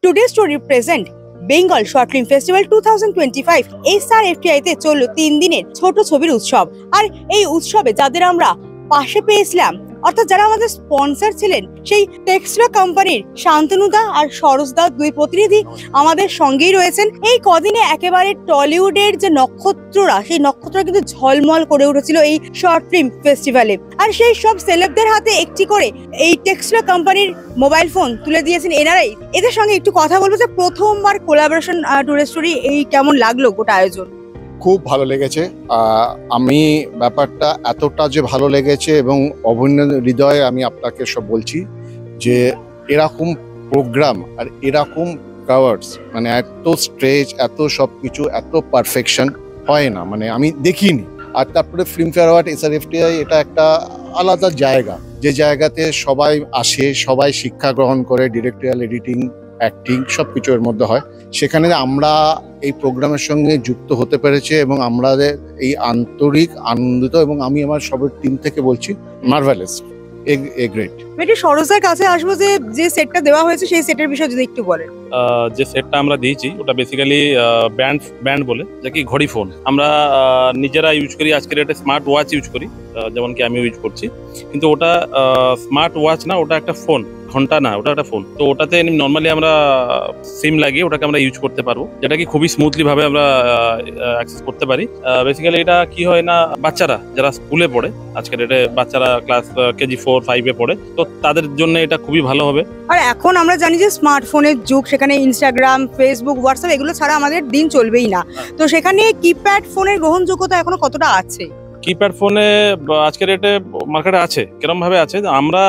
Today story present Bengal short film festival 2025 SRFTI তে চলল 3 দিনের ছোট ছবির উৎসব। আর এই উৎসবে যাদের আমরা পাশে পেয়েছিলাম, অর্থাৎ যারা আমাদের স্পন্সর ছিলেন, সেই টেক্সলা কোম্পানির শান্তনুদা আর সরোজদা দুই প্রতিনিধি আমাদের সঙ্গেই রয়েছেন। এই কদিনে একেবারে টলিউডের যে নক্ষত্ররা, সেই নক্ষত্ররা কিন্তু ঝলমল করে উঠেছিল এই শর্ট ফিল্ম ফেস্টিভ্যালে। আর সেই সব সেলেবদের হাতে একটি করে এই টেক্সলা কোম্পানির মোবাইল ফোন তুলে দিয়েছেন এনারাই। এদের সঙ্গে একটু কথা বলবো যে প্রথমবার কোলাবোরেশন টুডে স্টোরি, এই কেমন লাগলো গোটা আয়োজন? খুব ভালো লেগেছে। আমি ব্যাপারটা এতটা যে ভালো লেগেছে এবং অভিনন্দন হৃদয়ে আমি আপনাকে সব বলছি যে এরকম প্রোগ্রাম আর এরকম কাভার্স, মানে এত স্ট্রেচ, এত সব কিছু, এত পারফেকশন হয় না, মানে আমি দেখিনি। আর তারপরে ফিল্মফেয়ার অ্যাওয়ার্ড SRFTI এটা একটা আলাদা জায়গা, যে জায়গাতে সবাই আসে, সবাই শিক্ষা গ্রহণ করে, ডিরেক্টরিয়াল, এডিটিং, অ্যাক্টিং সব কিছু এর মধ্যে হয়। সেখানে আমরা এই প্রোগ্রামের সঙ্গে যুক্ত হতে পেরেছি এবং আমাদের এই আন্তরিক আনন্দিত, এবং আমি আমার সবের টিম থেকে বলছি মার্ভেলাস, গ্রেট। একটু সরোজদার কাছে আসবো যে সেটটা দেওয়া হয়েছে সেই সেটের বিষয়ে যদি একটু বলেন। যে সেটটা আমরা দিয়েছি ওটা বেসিক্যালি ব্যান্ড বলে, যা কি ঘড়ি ফোন। আমরা নিজেরা ইউজ করি, আজকের একটা স্মার্ট ওয়াচ ইউজ করি, যেমন কি আমিও ইউজ করছি, কিন্তু ওটা স্মার্ট ওয়াচ না, ওটা একটা ফোন, ঘন্টা না, ওটা একটা ফোন। তো ওটাতে নর্মালি আমরা সিম লাগিয়ে ওটাকে আমরা ইউজ করতে পারবো, যেটা কি খুবই স্মুথলি ভাবে আমরা অ্যাক্সেস করতে পারি। বেসিক্যালি এটা কি হয় না, বাচ্চারা যারা স্কুলে পড়ে, আজকের ডেটে বাচ্চারা ক্লাস কেজি 4-5 পড়ে, তো তাদের জন্য এটা খুবই ভালো হবে। আর এখন আমরা জানি যে স্মার্টফোনের যুগ, সেখানে ইনস্টাগ্রাম, ফেসবুক, হোয়াটসঅ্যাপ এগুলো ছাড়া আমাদের দিন চলবেই না। তো সেখানে কিপ্যাড ফোনের গ্রহণযোগ্যতা এখনো কতটা আছে? কিপ্যাড ফোনে আজকের ডেটে মার্কেটে আছে, কিরম ভাবে আছে, আমরা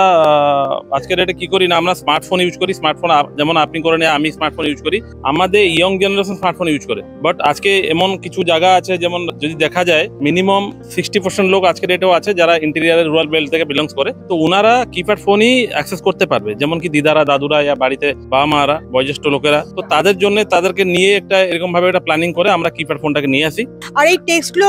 আজকের ডেটে কি করি না, আমরা স্মার্টফোন ইউজ করি। স্মার্টফোন যেমন আপনি করেন, আমি স্মার্টফোন ইউজ করি, আমাদের ইয়ং জেনারেশন স্মার্টফোন ইউজ করে। বাট আজকে এমন কিছু জায়গা আছে, যেমন যদি দেখা যায় মিনিমাম 60% লোক আজকের ডেটেও আছে যারা ইন্টেরিয়ারের রুরাল বেল্ট থেকে বিলংস করে, তো ওনারা কিপ্যাড ফোনই অ্যাক্সেস করতে পারবে, যেমন কি দিদারা, দাদুরা, ইয়া বাড়িতে বাবা মারা, বয়োজ্যেষ্ঠ লোকেরা। তো তাদের জন্য তাদেরকে নিয়ে একটা এরকম ভাবে একটা প্ল্যানিং করে আমরা কিপ্যাড ফোনটাকে নিয়ে আসি। আর এই টেক্সলো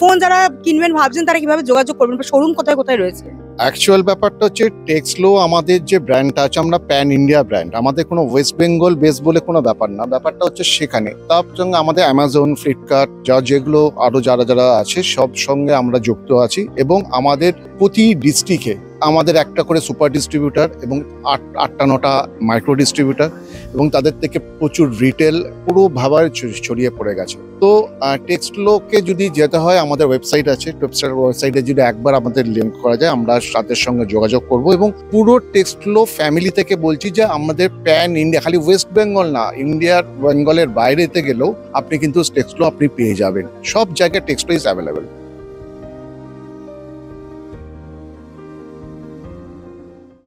ফোন যারা কিনবেন ভাবছেন, তারা কিভাবে যোগাযোগ করবেন? শোরুম কোথায় কোথায় রয়েছে? অ্যাকচুয়াল ব্যাপারটা হচ্ছে টেক্সলো আমাদের যে ব্র্যান্ডটা আছে, আমরা প্যান ইন্ডিয়া ব্র্যান্ড, আমাদের কোনো ওয়েস্ট বেঙ্গল বেস বলে কোনো ব্যাপার না। ব্যাপারটা হচ্ছে সেখানে তার সঙ্গে আমাদের অ্যামাজন, ফ্লিপকার্ট, যেগুলো আরো যারা আছে সব সঙ্গে আমরা যুক্ত আছি, এবং আমাদের প্রতি ডিস্ট্রিক্টে আমাদের একটা করে সুপার ডিস্ট্রিবিউটার এবং 8-9টা মাইক্রো ডিস্ট্রিবিউটার, এবং তাদের থেকে প্রচুর রিটেল পুরো ভাবার ছড়িয়ে পড়ে গেছে। তো টেক্সলোকে যদি যেতে হয়, আমাদের ওয়েবসাইট আছে, ওয়েবসাইটে যদি একবার আমাদের লিঙ্ক করা যায়, আমরা তাদের সঙ্গে যোগাযোগ করব। এবং পুরো টেক্সলো ফ্যামিলি থেকে বলছি যে আমাদের প্যান ইন্ডিয়া, খালি ওয়েস্ট বেঙ্গল না, ইন্ডিয়ার বেঙ্গলের বাইরেতে গেলেও আপনি কিন্তু টেক্সলো আপনি পেয়ে যাবেন, সব জায়গায় টেক্সলো ইজ অ্যাভেলেবেল।